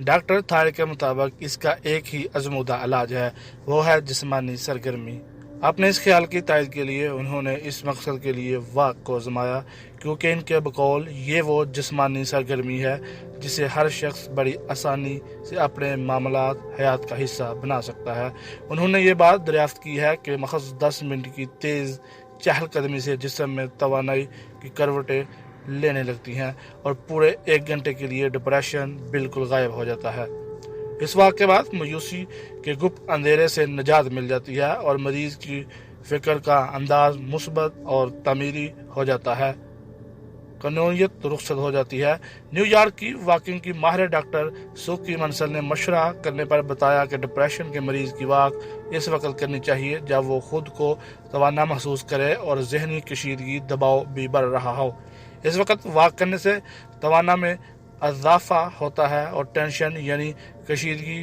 Doctor थारे के मुताबिक इसका एक ही आजमूदा इलाज है, वो है जिस्मानी सरगर्मी। अपने इस ख्याल की तायद के लिए उन्होंने इस मकसद के लिए वाक को आजमाया, क्योंकि इनके बकौल ये वो जिस्मानी सरगर्मी है जिसे हर शख्स बड़ी आसानी से अपने मामलात हयात का हिस्सा बना सकता है। उन्होंने ये बात दरियाफ्त की है कि महज 10 मिनट की तेज़ चहलकदमी से जिस्म में तवानाई की करवटें लेने लगती हैं और पूरे 1 घंटे के लिए डिप्रेशन बिल्कुल गायब हो जाता है। इस वाक़ के बाद मायूसी के गुप्त अंधेरे से निजात मिल जाती है और मरीज की फ़िक्र का अंदाज मुस्बत और तमीरी हो जाता है, कनूनियत रुखसत हो जाती है। न्यूयॉर्क की वाकिंग की माहिर डॉक्टर सुकी मंसल ने मशवरा करने पर बताया कि डिप्रेशन के मरीज की वाक इस वक्त करनी चाहिए जब वो खुद को तवाना महसूस करे और जहनी कशीदगी दबाव भी बढ़ रहा हो। इस वक्त वाक करने से तवाना में इजाफा होता है और टेंशन यानी कशीदगी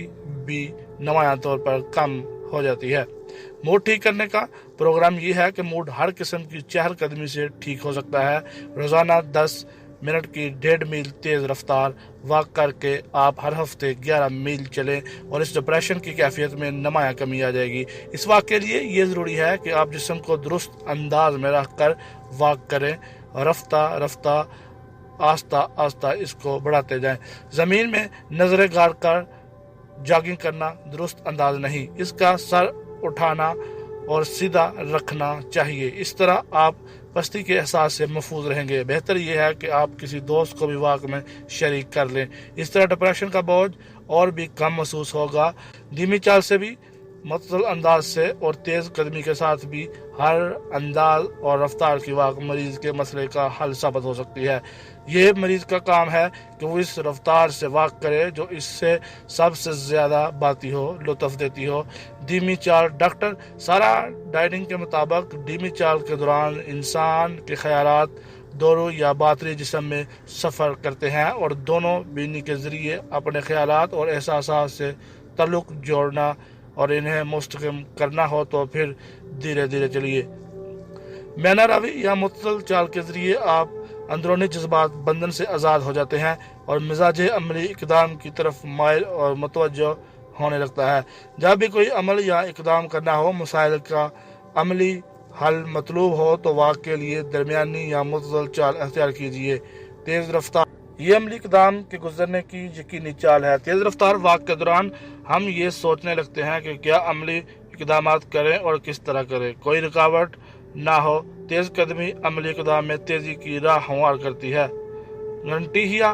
भी नुमायां तौर पर कम हो जाती है। मूड ठीक करने का प्रोग्राम ये है कि मूड हर किस्म की चहलकदमी से ठीक हो सकता है। रोज़ाना 10 मिनट की 1.5 मील तेज़ रफ्तार वॉक करके आप हर हफ्ते 11 मील चलें और इस डिप्रेशन की कैफियत में नुमायां कमी आ जाएगी। इस वॉक के लिए ये ज़रूरी है कि आप जिस्म को दुरुस्त अंदाज में रख कर वॉक करें, रफ्ता रफ्ता आस्ता आस्ता इसको बढ़ाते जाएं। ज़मीन में नज़रें गाड़ कर जॉगिंग करना दुरुस्त अंदाज नहीं, इसका सर उठाना और सीधा रखना चाहिए। इस तरह आप पस्ती के एहसास से महफूज रहेंगे। बेहतर यह है कि आप किसी दोस्त को भी वाक में शरीक कर लें, इस तरह डिप्रेशन का बोझ और भी कम महसूस होगा। धीमी चाल से भी, मुतदल अंदाज से और तेज़ कदमी के साथ भी हर अंदाज और रफ्तार की वाक मरीज के मसले का हल साबित हो सकती है। ये मरीज का काम है कि वो इस रफ्तार से वाक करे जो इससे सबसे ज़्यादा बाती हो, लुत्फ़ देती हो। धीमी चाल डॉक्टर सारा डाइनिंग के मुताबिक धीमी चाल के दौरान इंसान के ख़यालात दोनों या बातरी जिस्म में सफ़र करते हैं और दोनों बीनी के ज़रिए अपने ख़यालात और एहसासात से ताल्लुक़ जोड़ना और इन्हें मुस्तकम करना हो तो फिर धीरे धीरे चलिए। मैना रवि या मुतदल चाल के ज़रिए आप अंदरूनी जज्बात बंधन से आज़ाद हो जाते हैं और मिजाज अमली इक़दाम की तरफ माइल और मुतवज्जो होने लगता है। जब भी कोई अमल या इक़दाम करना हो, मसाइल का अमली हल मतलूब हो तो वाक़ के लिए दरमियानी या मुतदल चाल अख्तियार कीजिए। तेज़ रफ्तार ये अमली इक़दाम के गुजरने की यकीनी चाल है। तेज़ रफ्तार वाक़ के दौरान हम ये सोचने लगते हैं कि क्या अमली इक़दामात करें और किस तरह करें, कोई रुकावट ना हो। तेज़ कदमी अमली इक़दाम में तेज़ी की राह हमवार करती है। घंटिया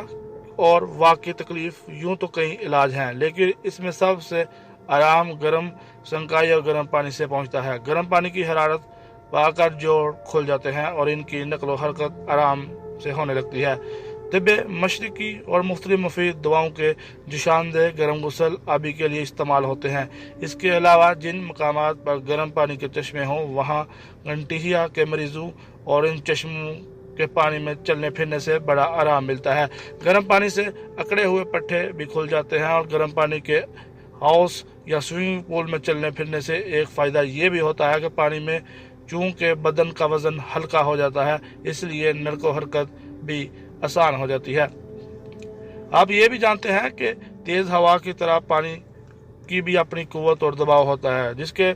और वाक़ की तकलीफ यूँ तो कई इलाज हैं, लेकिन इसमें सबसे आराम गर्म संकाई और गर्म पानी से पहुँचता है। गर्म पानी की हरारत पाकर जोड़ खुल जाते हैं और इनकी नकल व हरकत आराम से होने लगती है। तिब्बे मशरकी और मुख्तलिफ मुफीद दवाओं के निशानदेह गर्म गुसल आबी के लिए इस्तेमाल होते हैं। इसके अलावा जिन मकामात पर गर्म पानी के चश्मे हों वहाँ घंटिया के मरीजों और इन चश्मों के पानी में चलने फिरने से बड़ा आराम मिलता है। गर्म पानी से अकड़े हुए पट्टे भी खुल जाते हैं और गर्म पानी के हाउस या स्विमिंग पूल में चलने फिरने से एक फ़ायदा ये भी होता है कि पानी में चूँकि बदन का वज़न हल्का हो जाता है, इसलिए नड़को हरकत भी आसान हो जाती है। आप ये भी जानते हैं कि तेज़ हवा की तरह पानी की भी अपनी कुव्वत और दबाव होता है, जिसके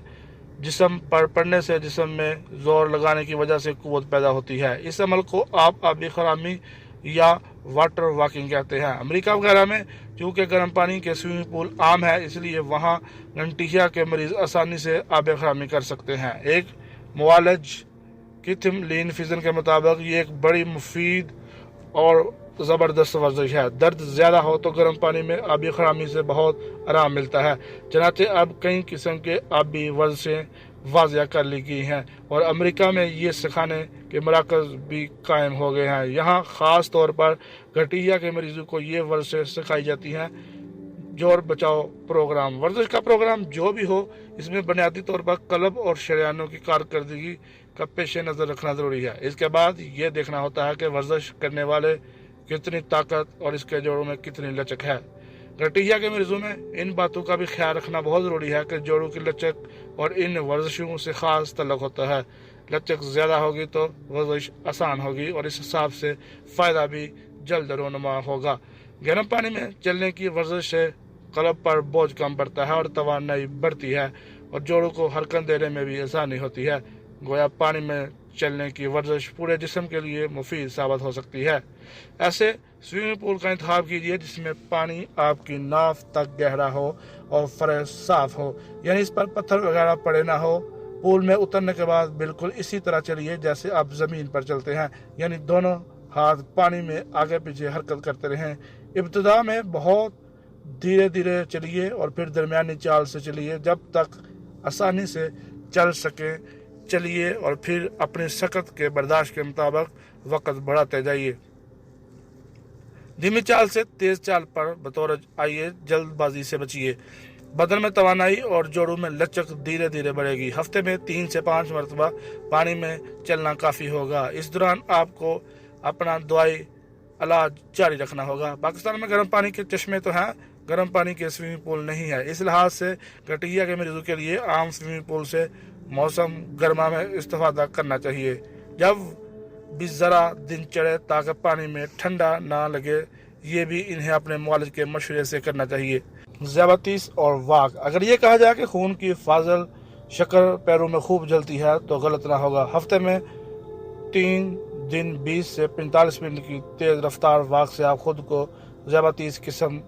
जिस्म पर पड़ने से जिस्म में ज़ोर लगाने की वजह से कुव्वत पैदा होती है। इस अमल को आप आबी खरामी या वाटर वॉकिंग कहते हैं। अमेरिका वगैरह में चूँकि गर्म पानी के स्विमिंग पूल आम है, इसलिए वहाँ घंटिया के मरीज़ आसानी से आब खरामी कर सकते हैं। एक मुआलज किथम लीन फिजन के मुताबिक ये एक बड़ी मुफीद और ज़बरदस्त वर्जिश है। दर्द ज़्यादा हो तो गर्म पानी में आबी खरामी से बहुत आराम मिलता है। चनाचे अब कई किस्म के आबी वर्जिशें वाज़िया कर ली गई हैं और अमेरिका में ये सिखाने के मराकज़ भी कायम हो गए हैं। यहाँ ख़ास तौर पर घटिया के मरीज़ों को ये वर्जिशें सिखाई जाती हैं। जोर बचाओ प्रोग्राम वर्जिश का प्रोग्राम जो भी हो, इसमें बुनियादी तौर पर कलब और शरियानों की कारकर्दगी का पेश नज़र रखना ज़रूरी है। इसके बाद ये देखना होता है कि वर्जिश करने वाले कितनी ताकत और इसके जोड़ों में कितनी लचक है। घटिया के मरीजों में इन बातों का भी ख्याल रखना बहुत ज़रूरी है कि जोड़ों की लचक और इन वर्जिशों से ख़ास तल्लुक़ होता है। लचक ज़्यादा होगी तो वर्जिश आसान होगी और इस हिसाब से फ़ायदा भी जल्द रोनुमा होगा। गर्म पानी में चलने की वर्जिश से कलब पर बोझ कम पड़ता है और तवानाई बढ़ती है और जोड़ों को हरकत देने में भी आसानी होती है। गोया पानी में चलने की वर्जिश पूरे जिस्म के लिए मुफीद साबित हो सकती है। ऐसे स्विमिंग पूल का इंतखाब कीजिए जिसमें पानी आपकी नाफ तक गहरा हो और फर्श साफ हो, यानी इस पर पत्थर वगैरह पड़े ना हो। पूल में उतरने के बाद बिल्कुल इसी तरह चलिए जैसे आप जमीन पर चलते हैं, यानी दोनों हाथ पानी में आगे पीछे हरकत करते रहें। इब्तिदा में बहुत धीरे धीरे चलिए और फिर दरमियानी चाल से चलिए जब तक आसानी से चल सके चलिए और फिर अपनी सकत के बर्दाश्त के मुताबिक वक़्त बढ़ाते जाइए। धीमी चाल से तेज चाल पर बतौर आइए, जल्दबाजी से बचिए। बदन में तवानाई और जोड़ों में लचक धीरे धीरे बढ़ेगी। हफ्ते में 3 से 5 मरतबा पानी में चलना काफ़ी होगा। इस दौरान आपको अपना दवाई इलाज जारी रखना होगा। पाकिस्तान में गर्म पानी के चश्मे तो हैं, गर्म पानी के स्विमिंग पूल नहीं है। इस लिहाज से गठिया के मरीजों के लिए आम स्विमिंग पूल से मौसम गर्मा में इस्तेफादा करना चाहिए जब भी ज़रा दिन चढ़े, ताकि पानी में ठंडा ना लगे। ये भी इन्हें अपने मुआलिज के मशवरे से करना चाहिए। ज़्यादतीस और वाक। अगर ये कहा जाए कि खून की फाजल शक्कर पैरों में खूब जलती है तो गलत ना होगा। हफ्ते में 3 दिन 20 से 45 मिनट की तेज़ रफ्तार वाक से आप खुद को ज़्यादतीस किस्म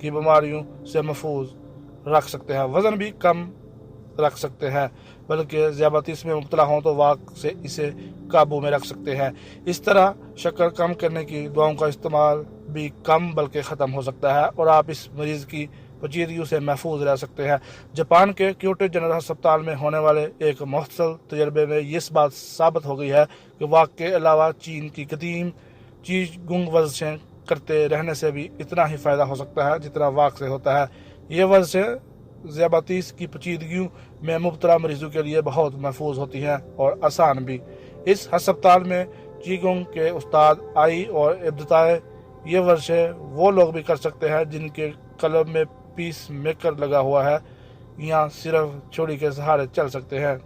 की बीमारियों से महफूज रख सकते हैं। वज़न भी कम रख सकते हैं, बल्कि ज़्यादतीस में मुब्तला हों तो वाक से इसे काबू में रख सकते हैं। इस तरह शक्कर कम करने की दवाओं का इस्तेमाल भी कम बल्कि ख़त्म हो सकता है और आप इस मरीज़ की पेचीदगियों से महफूज रह सकते हैं। जापान के क्योटो जनरल अस्पताल में होने वाले एक मुफस्सल तजर्बे में इस बात साबित हो गई है कि वाक के अलावा चीन की कदीम चीज गुंग वर्जिशें करते रहने से भी इतना ही फ़ायदा हो सकता है जितना वाक से होता है। ये वर्जिशें ज़्यादतीस की पेचीदगियों में मुब्तला मरीजों के लिए बहुत महफूज होती हैं और आसान भी। इस अस्पताल में चीगोंग के उस्ताद आई और इब्तिदाई ये वर्जिशें वो लोग भी कर सकते हैं जिनके कलब में पीस मेकर लगा हुआ है या सिर्फ छुरी के सहारे चल सकते हैं।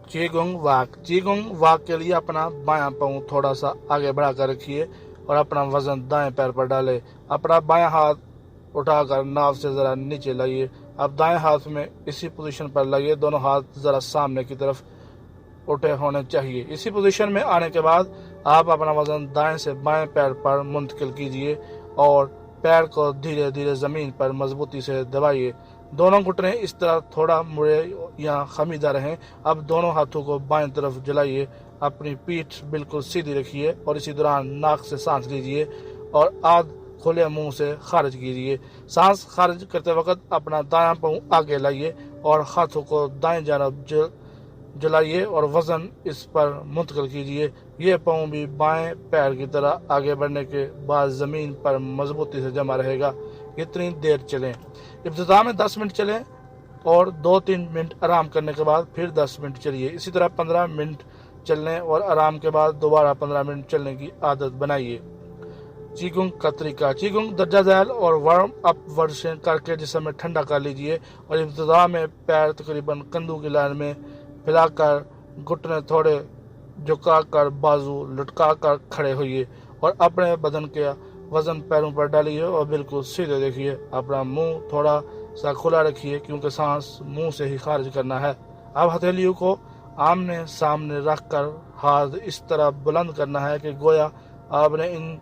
चीगोंग वाक। चीगोंग वाक के लिए अपना बायां पाँव थोड़ा सा आगे बढ़ा कर रखिए और अपना वजन दाएं पैर पर डालें। अपना बायां हाथ उठाकर नाव से ज़रा नीचे लाइए। अब दाएं हाथ में इसी पोजीशन पर लाइए। दोनों हाथ ज़रा सामने की तरफ उठे होने चाहिए। इसी पोजीशन में आने के बाद आप अपना वजन दाएं से बाएं पैर पर मुंतकिल कीजिए और पैर को धीरे धीरे ज़मीन पर मजबूती से दबाइए। दोनों घुटने इस तरह थोड़ा मुड़े या खमीदा रहें। अब दोनों हाथों को बाएं तरफ जलाइए। अपनी पीठ बिल्कुल सीधी रखिए और इसी दौरान नाक से सांस लीजिए और आध खुले मुंह से खारिज कीजिए। सांस खारिज करते वक्त अपना दायां पाँव आगे लाइए और हाथों को दाएं जानब जलाइए और वजन इस पर मुंतकिल कीजिए। ये पाँव भी बाएं पैर की तरह आगे बढ़ने के बाद ज़मीन पर मजबूती से जमा रहेगा। इतनी देर चलें। इब्तिदा में 10 मिनट चलें और 2-3 मिनट आराम करने के बाद फिर 10 मिनट चलिए। इसी तरह 15 मिनट चलने और आराम के बाद दोबारा 15 मिनट चलने की आदत बनाइए। चीगुंग का तरीका। चीगुंग दर्जा झैल और वार्म अप वर्जिशें करके जिस्म में ठंडा कर लीजिए और इब्तिदा में पैर तकरीबन कंधों की लाइन में फैलाकर घुटने थोड़े झुकाकर बाजू लटकाकर खड़े होइए और अपने बदन के वजन पैरों पर डालिए और बिल्कुल सीधे देखिए। अपना मुंह थोड़ा सा खुला रखिए क्योंकि सांस मुंह से ही खारिज करना है। अब हथेलियों को आमने सामने रखकर हाथ इस तरह बुलंद करना है कि गोया आपने इन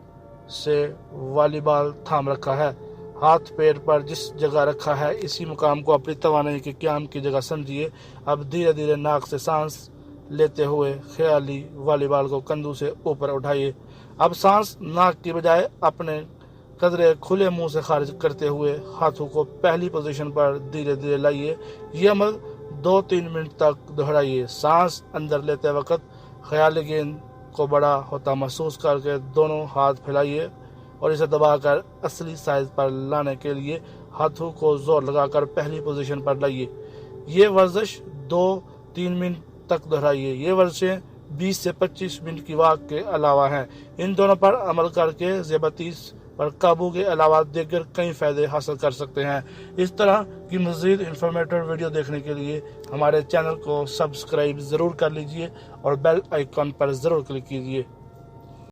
से वॉलीबॉल थाम रखा है। हाथ पैर पर जिस जगह रखा है इसी मुकाम को अपनी तवानाई के क़याम की जगह समझिए। अब धीरे धीरे नाक से सांस लेते हुए ख्याली वॉलीबॉल को कंधों से ऊपर उठाइए। अब सांस नाक की बजाय अपने कदरे खुले मुंह से खारिज करते हुए हाथों को पहली पोजीशन पर धीरे धीरे लाइए। यह अमल 2-3 मिनट तक दोहराइए। सांस अंदर लेते वक्त ख्याली गेंद को बड़ा होता महसूस करके दोनों हाथ फैलाइए और इसे दबाकर असली साइज पर लाने के लिए हाथों को जोर लगाकर पहली पोजीशन पर लाइए। ये वर्जिश 2-3 मिनट तक दोहराइए। ये वर्जिशें 20 से 25 मिनट की वॉक के अलावा हैं। इन दोनों पर अमल करके ज़्यादतीस पर काबू के अलावा देकर कई फ़ायदे हासिल कर सकते हैं। इस तरह की मज़ीद इंफॉर्मेटिव वीडियो देखने के लिए हमारे चैनल को सब्सक्राइब ज़रूर कर लीजिए और बेल आइकॉन पर ज़रूर क्लिक कीजिए।